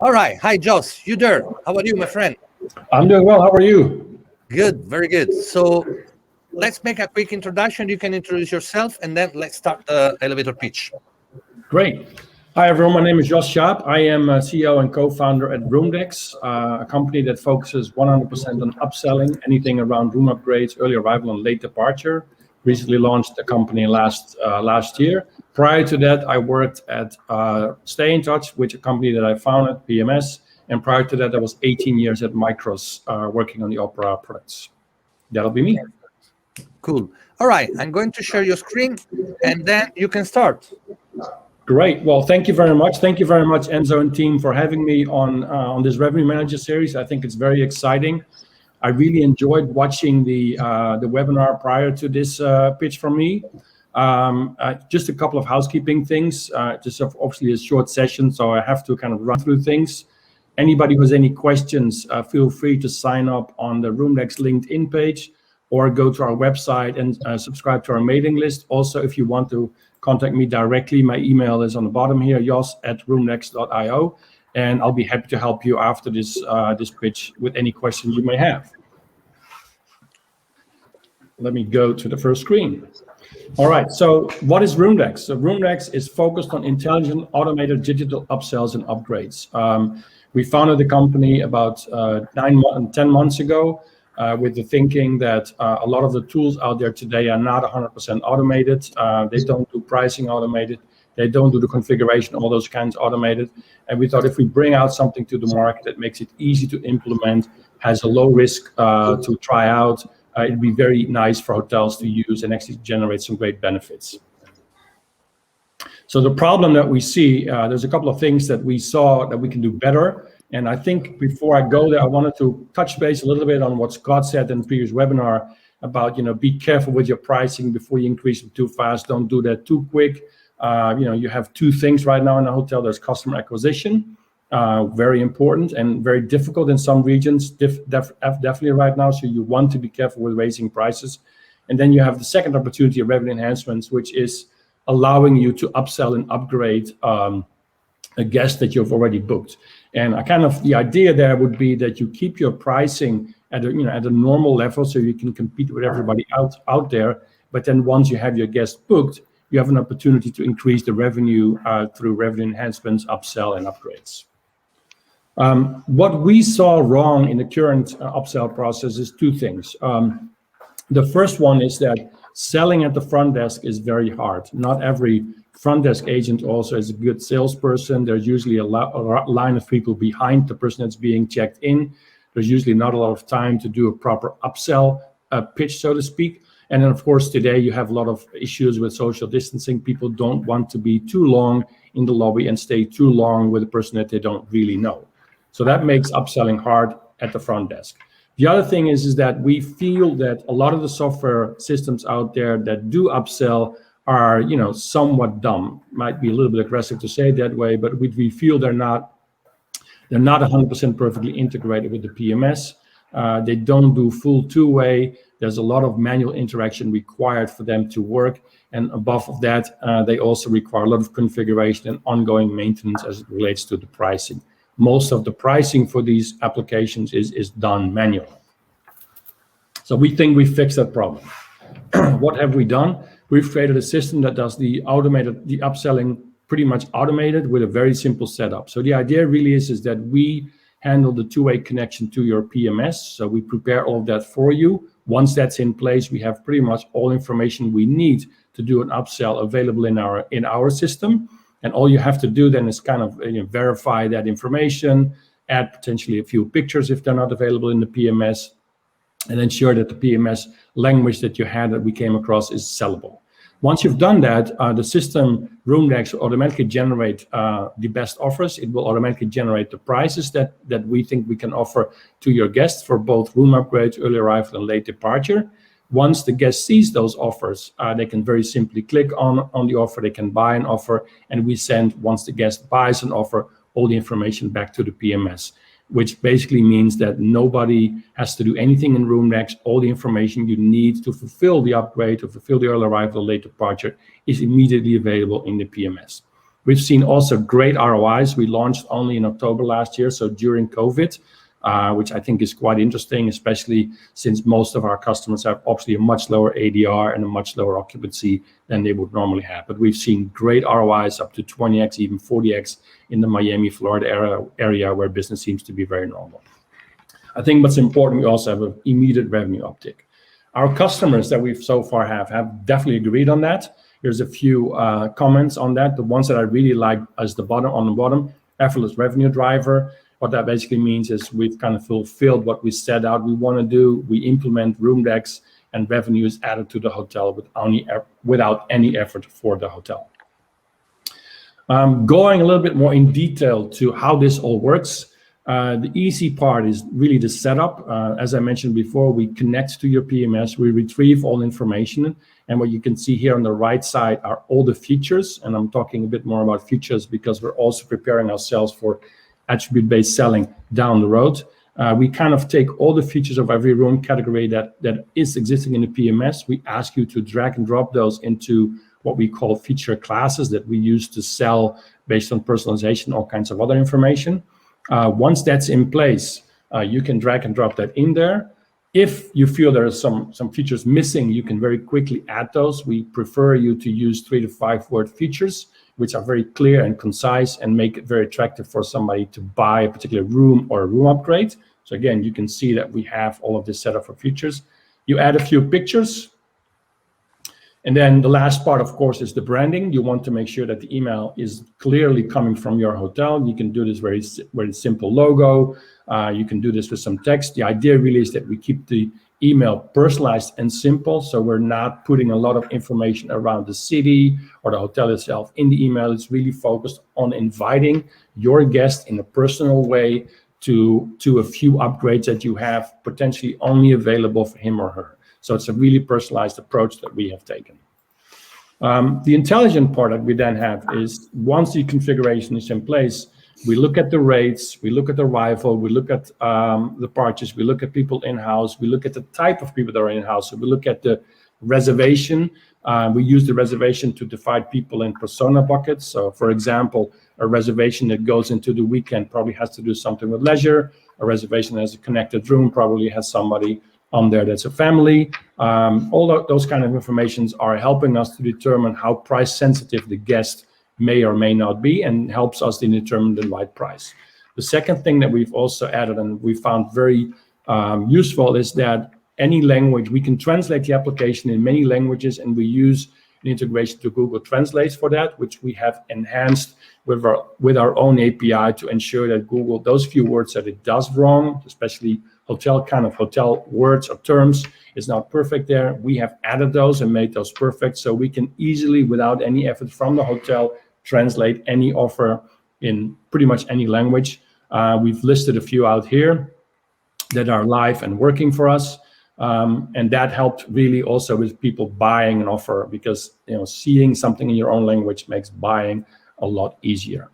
All right. Hi, Joss. You there? How are you, my friend? I'm doing well. How are you? Good. Very good. So let's make a quick introduction. You can introduce yourself, and then let's start the elevator pitch. Great. Hi, everyone. My name is Jos Schaap. I am CEO and co-founder at ROOMDEX, a company that focuses 100% on upselling, anything around room upgrades, early arrival, and late departure. Recently launched the company last year. Prior to that, I worked at Stay in Touch, which is a company that I founded, PMS. And prior to that, I was 18 years at Micros, working on the Opera products. That'll be me. Cool. All right. I'm going to share your screen, and then you can start. Great. Well, thank you very much. Thank you very much, Enzo and team, for having me on this Revenue Manager series. I think it's very exciting. I really enjoyed watching the webinar prior to this pitch from me. Just a couple of housekeeping things. Just obviously a short session, so I have to kind of run through things. Anybody who has any questions, feel free to sign up on the ROOMDEX LinkedIn page or go to our website and subscribe to our mailing list. Also, if you want to contact me directly, my email is on the bottom here, jos@roomdex.io, and I'll be happy to help you after this pitch with any questions you may have. Let me go to the first screen. All right, so what is ROOMDEX? So ROOMDEX is focused on intelligent, automated digital upsells and upgrades. We founded the company about 10 months ago with the thinking that a lot of the tools out there today are not 100% automated. They don't do pricing automated. They don't do the configuration, all those kinds automated. And we thought if we bring out something to the market that makes it easy to implement, has a low risk to try out, it'd be very nice for hotels to use and actually generate some great benefits. So the problem that we see, there's a couple of things that we saw that we can do better. And I think before I go there, I wanted to touch base a little bit on what Scott said in the previous webinar about, be careful with your pricing before you increase it too fast. Don't do that too quick. You have two things right now in a hotel. There's customer acquisition, very important and very difficult in some regions, definitely right now. So you want to be careful with raising prices. And then you have the second opportunity of revenue enhancements, which is allowing you to upsell and upgrade a guest that you've already booked. And the idea there would be that you keep your pricing at a normal level so you can compete with everybody out there. But then once you have your guest booked, you have an opportunity to increase the revenue through revenue enhancements, upsell, and upgrades. What we saw wrong in the current upsell process is two things. The first one is that selling at the front desk is very hard. Not every front desk agent also is a good salesperson. There's usually a line of people behind the person that's being checked in. There's usually not a lot of time to do a proper upsell pitch, so to speak. And then, of course, today you have a lot of issues with social distancing. People don't want to be too long in the lobby and stay too long with a person that they don't really know. So that makes upselling hard at the front desk. The other thing is that we feel that a lot of the software systems out there that do upsell are, somewhat dumb. Might be a little bit aggressive to say it that way, but we feel they're not 100% perfectly integrated with the PMS. They don't do full two-way. There's a lot of manual interaction required for them to work. And above of that, they also require a lot of configuration and ongoing maintenance as it relates to the pricing. Most of the pricing for these applications is done manually. So we think we fixed that problem. What have we done? We've created a system that does the upselling pretty much automated with a very simple setup. So the idea really is that we handle the two-way connection to your PMS. So we prepare all of that for you. Once that's in place, we have pretty much all information we need to do an upsell available in our system. And all you have to do then is verify that information, add potentially a few pictures if they're not available in the PMS, and ensure that the PMS language that you had that we came across is sellable. Once you've done that, the system ROOMDEX will automatically generate the best offers. It will automatically generate the prices that we think we can offer to your guests for both room upgrades, early arrival, and late departure. Once the guest sees those offers, they can very simply click on the offer, they can buy an offer, and we send, once the guest buys an offer, all the information back to the PMS, which basically means that nobody has to do anything in ROOMDEX. All the information you need to fulfill the upgrade, to fulfill the early arrival, late departure is immediately available in the PMS. We've seen also great ROIs. We launched only in October last year, so during COVID, which I think is quite interesting, especially since most of our customers have obviously a much lower ADR and a much lower occupancy than they would normally have. But we've seen great ROIs up to 20x, even 40x in the Miami, Florida area where business seems to be very normal. I think what's important, we also have an immediate revenue uptick. Our customers that we've so far have definitely agreed on that. Here's a few comments on that. The ones that I really like is on the bottom, effortless revenue driver. What that basically means is we've kind of fulfilled what we set out we want to do. We implement ROOMDEX and revenue is added to the hotel without any effort for the hotel. Going a little bit more in detail to how this all works. The easy part is really the setup. As I mentioned before, we connect to your PMS, we retrieve all information, and what you can see here on the right side are all the features, and I'm talking a bit more about features because we're also preparing ourselves for attribute-based selling down the road. We kind of take all the features of every room category that is existing in the PMS. We ask you to drag and drop those into what we call feature classes that we use to sell based on personalization, all kinds of other information. Once that's in place, you can drag and drop that in there. If you feel there are some features missing, you can very quickly add those. We prefer you to use 3 to 5 word features, which are very clear and concise and make it very attractive for somebody to buy a particular room or a room upgrade. So again, you can see that we have all of this set up for features. You add a few pictures. And then the last part, of course, is the branding. You want to make sure that the email is clearly coming from your hotel. You can do this very simple logo. You can do this with some text. The idea really is that we keep the email personalized and simple, so we're not putting a lot of information around the city or the hotel itself in the email. It's really focused on inviting your guest in a personal way to a few upgrades that you have potentially only available for him or her. So it's a really personalized approach that we have taken. The intelligent part that we then have is once the configuration is in place, we look at the rates, we look at the arrival, we look at the purchase, we look at people in-house, we look at the type of people that are in-house, so we look at the reservation. We use the reservation to divide people in persona buckets. So for example, a reservation that goes into the weekend probably has to do something with leisure. A reservation that has a connected room probably has somebody on there that's a family. All those kind of informations are helping us to determine how price sensitive the guest may or may not be, and helps us to determine the right price. The second thing that we've also added and we found very useful is that any language, we can translate the application in many languages, and we use an integration to Google Translate for that, which we have enhanced with our own API to ensure that Google, those few words that it does wrong, especially hotel words or terms, is not perfect there. We have added those and made those perfect, so we can easily, without any effort from the hotel, translate any offer in pretty much any language. We've listed a few out here that are live and working for us. And that helped really also with people buying an offer, because seeing something in your own language makes buying a lot easier.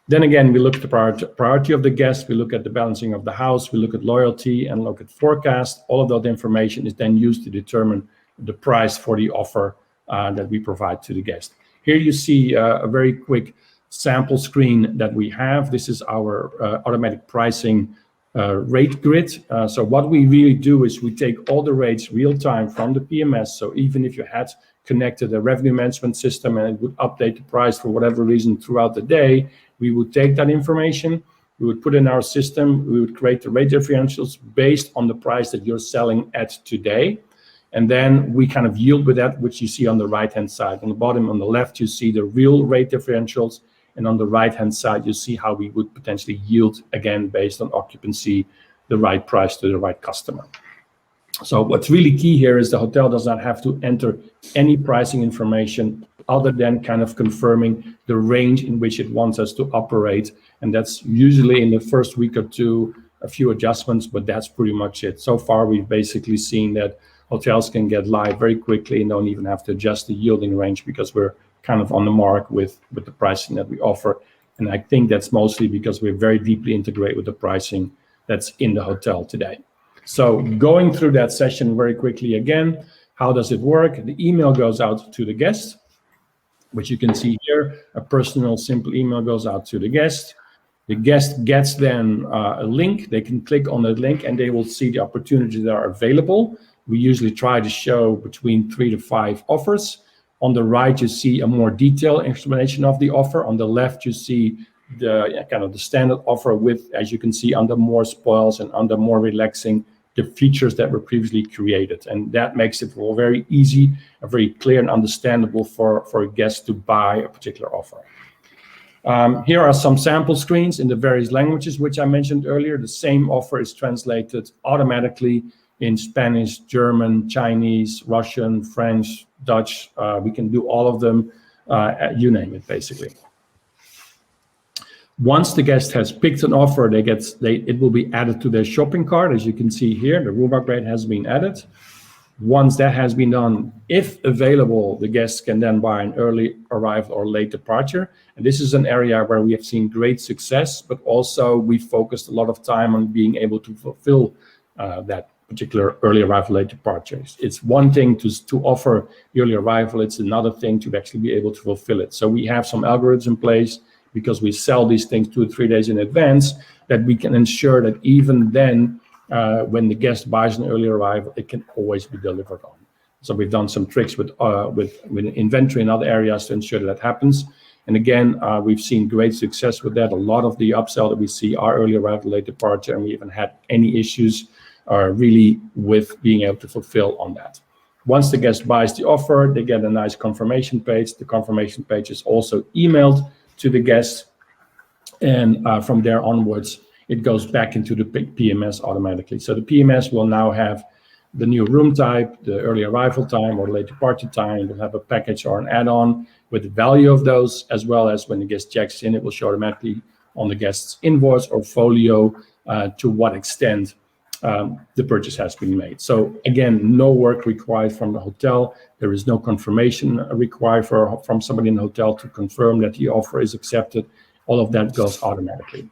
Then again, we look at the priority of the guest, we look at the balancing of the house, we look at loyalty and look at forecast. All of that information is then used to determine the price for the offer that we provide to the guest. Here you see a very quick sample screen that we have. This is our automatic pricing rate grid. So what we really do is we take all the rates real time from the PMS. So even if you had connected a revenue management system and it would update the price for whatever reason throughout the day, we would take that information, we would put in our system, we would create the rate differentials based on the price that you're selling at today. And then we kind of yield with that, which you see on the right-hand side. On the bottom, on the left, you see the real rate differentials. And on the right-hand side, you see how we would potentially yield, again, based on occupancy, the right price to the right customer. So what's really key here is the hotel does not have to enter any pricing information other than kind of confirming the range in which it wants us to operate. And that's usually in the first week or two, a few adjustments, but that's pretty much it. So far, we've basically seen that hotels can get live very quickly and don't even have to adjust the yielding range, because we're kind of on the mark with the pricing that we offer. And I think that's mostly because we're very deeply integrated with the pricing that's in the hotel today. So going through that session very quickly again, how does it work? The email goes out to the guest. which you can see here. A personal simple email goes out to the guest. The guest gets then a link. They can click on that link and they will see the opportunities that are available. We usually try to show between 3 to 5 offers. On the right, you see a more detailed explanation of the offer. On the left, you see the kind of the standard offer with, as you can see, under more spoils and under more relaxing, the features that were previously created. And that makes it all very easy and very clear and understandable for a guest to buy a particular offer. Here are some sample screens in the various languages, which I mentioned earlier. The same offer is translated automatically in Spanish, German, Chinese, Russian, French, Dutch. We can do all of them, you name it, basically. Once the guest has picked an offer, it will be added to their shopping cart. As you can see here, the room upgrade has been added. Once that has been done, if available, the guests can then buy an early arrival or late departure. And this is an area where we have seen great success, but also we focused a lot of time on being able to fulfill that particular early arrival, late departures. It's one thing to offer early arrival. It's another thing to actually be able to fulfill it. So we have some algorithms in place, because we sell these things 2 or 3 days in advance, that we can ensure that even then, when the guest buys an early arrival, it can always be delivered on. So we've done some tricks with inventory in other areas to ensure that happens. And again, we've seen great success with that. A lot of the upsell that we see are early arrival, late departure, and we haven't had any issues really with being able to fulfill on that. Once the guest buys the offer, they get a nice confirmation page. The confirmation page is also emailed to the guest, and from there onwards, it goes back into the PMS automatically. So the PMS will now have the new room type, the early arrival time or late departure time. It will have a package or an add-on with the value of those, as well as when the guest checks in, it will show automatically on the guest's invoice or folio to what extent the purchase has been made. So again, no work required from the hotel. There is no confirmation required from somebody in the hotel to confirm that the offer is accepted. All of that goes automatically.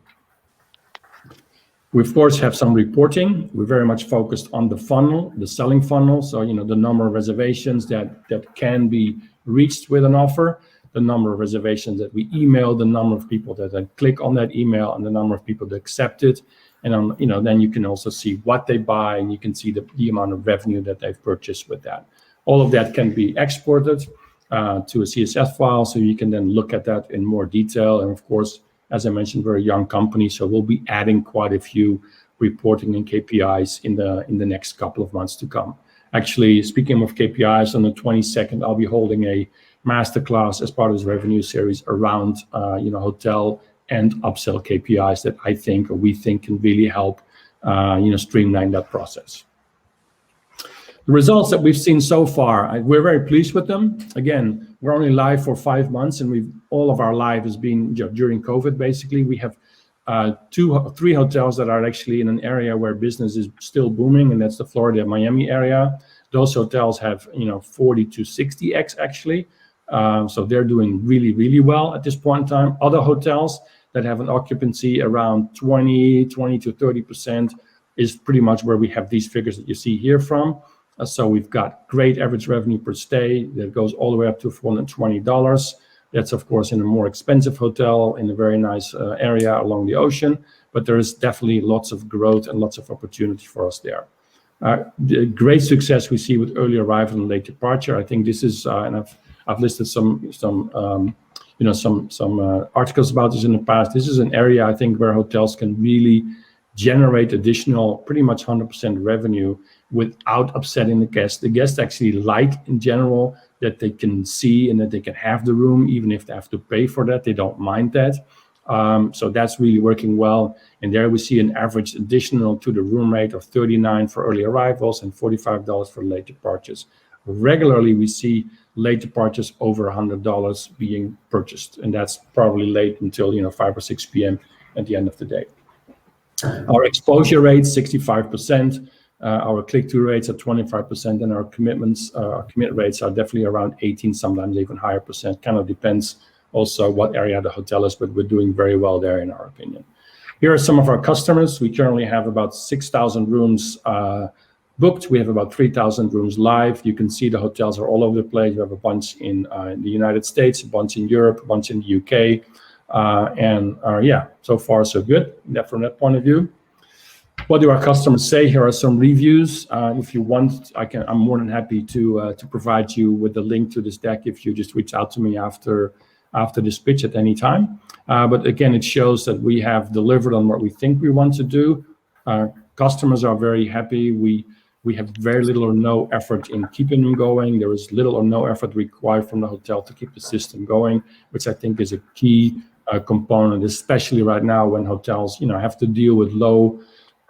We of course have some reporting. We're very much focused on the funnel, the selling funnel. So the number of reservations that can be reached with an offer, the number of reservations that we email, the number of people that then click on that email, and the number of people that accept it. And then you can also see what they buy, and you can see the amount of revenue that they've purchased with that. All of that can be exported to a CSV file, so you can then look at that in more detail. And of course, as I mentioned, we're a young company, so we'll be adding quite a few reporting and KPIs in the next couple of months to come. Actually, speaking of KPIs, on the 22nd, I'll be holding a masterclass as part of this revenue series around hotel and upsell KPIs that we think can really help streamline that process. The results that we've seen so far, we're very pleased with them. Again, we're only live for 5 months, and all of our live has been during COVID. Basically, we have 3 hotels that are actually in an area where business is still booming, and that's the Florida, Miami area. Those hotels have 40 to 60x actually, so they're doing really, really well at this point in time. Other hotels that have an occupancy around 20 to 30% is pretty much where we have these figures that you see here from. So we've got great average revenue per stay that goes all the way up to $420. That's of course in a more expensive hotel in a very nice area along the ocean, but there is definitely lots of growth and lots of opportunity for us there. The great success we see with early arrival and late departure. I think this is, and I've listed some articles about this in the past. This is an area I think where hotels can really generate additional, pretty much 100% revenue without upsetting the guest. The guests actually like, in general, that they can see and that they can have the room, even if they have to pay for that. They don't mind that. So that's really working well. And there we see an average additional to the room rate of $39 for early arrivals and $45 for late departures. Regularly, we see late departures over $100 being purchased, and that's probably late until 5 or 6 p.m. at the end of the day. Our exposure rate 65%. Our click-through rates are 25%, and our commit rates are definitely around 18, sometimes even higher percent. Kind of depends also what area the hotel is, but we're doing very well there in our opinion. Here are some of our customers. We currently have about 6,000 rooms booked. We have about 3,000 rooms live. You can see the hotels are all over the place. We have a bunch in the United States, a bunch in Europe, a bunch in the UK. Yeah, so far so good from that point of view. What do our customers say? Here are some reviews. If you want, I'm more than happy to provide you with the link to this deck if you just reach out to me after this pitch at any time. But again, it shows that we have delivered on what we think we want to do. Customers are very happy. We have very little or no effort in keeping them going. There is little or no effort required from the hotel to keep the system going, which I think is a key component, especially right now when hotels, have to deal with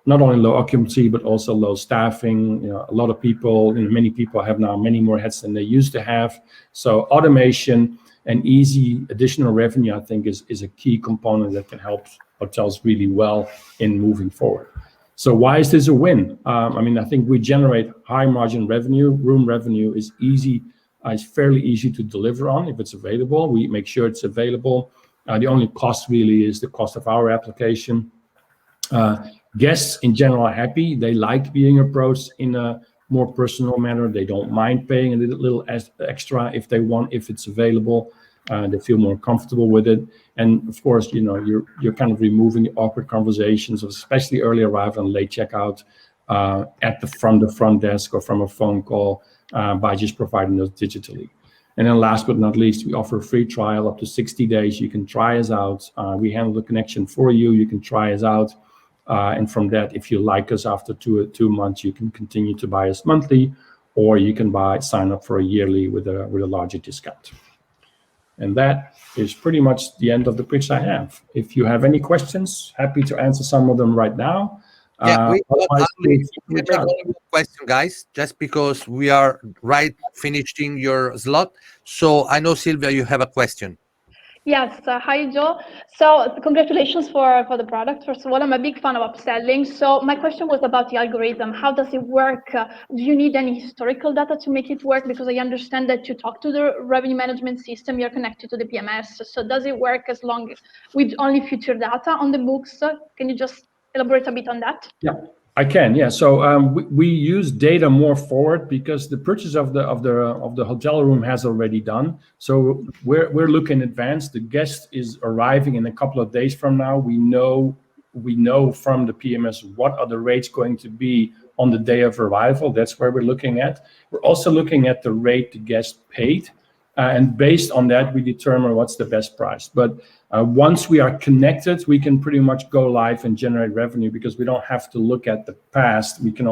not only low occupancy, but also low staffing. A lot of people, many people have now many more heads than they used to have. So automation and easy additional revenue, I think, is a key component that can help hotels really well in moving forward. So why is this a win? I think we generate high margin revenue. Room revenue is easy. It's fairly easy to deliver on if it's available. We make sure it's available. The only cost really is the cost of our application. Guests in general are happy. They like being approached in a more personal manner. They don't mind paying a little extra if it's available. They feel more comfortable with it. And of course, you're kind of removing the awkward conversations, especially early arrival and late checkout at the front desk or from a phone call by just providing those digitally. And then last but not least, we offer a free trial up to 60 days. You can try us out. We handle the connection for you. You can try us out. And from that, if you like us after 2 months, you can continue to buy us monthly, or you can sign up for a yearly with a larger discount. And that is pretty much the end of the pitch I have. If you have any questions, happy to answer some of them right now. Yeah, we make one question, guys, just because we are finishing your slot. So I know, Sylvia, you have a question. Yes, hi Joe. So congratulations for the product. First of all, I'm a big fan of upselling. So my question was about the algorithm. How does it work? Do you need any historical data to make it work? Because I understand that you talk to the revenue management system, you're connected to the PMS. So does it work as long with only future data on the books? Can you just elaborate a bit on that? Yeah, I can. Yeah. So we use data more forward because the purchase of the hotel room has already done. So we're looking in advance. The guest is arriving in a couple of days from now. We know from the PMS what are the rates going to be on the day of arrival. That's where we're looking at. We're also looking at the rate the guest paid. And based on that, we determine what's the best price. But once we are connected, we can pretty much go live and generate revenue because we don't have to look at the past. We can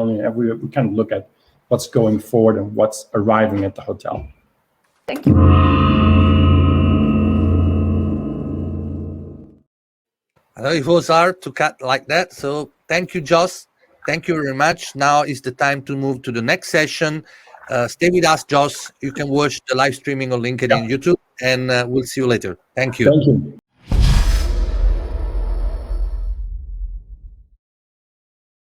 kind of look at what's going forward and what's arriving at the hotel. Thank you. I know it was hard to cut like that. So thank you, Joss. Thank you very much. Now is the time to move to the next session. Stay with us, Joss. You can watch the live streaming on LinkedIn and YouTube, and we'll see you later. Thank you. Thank you.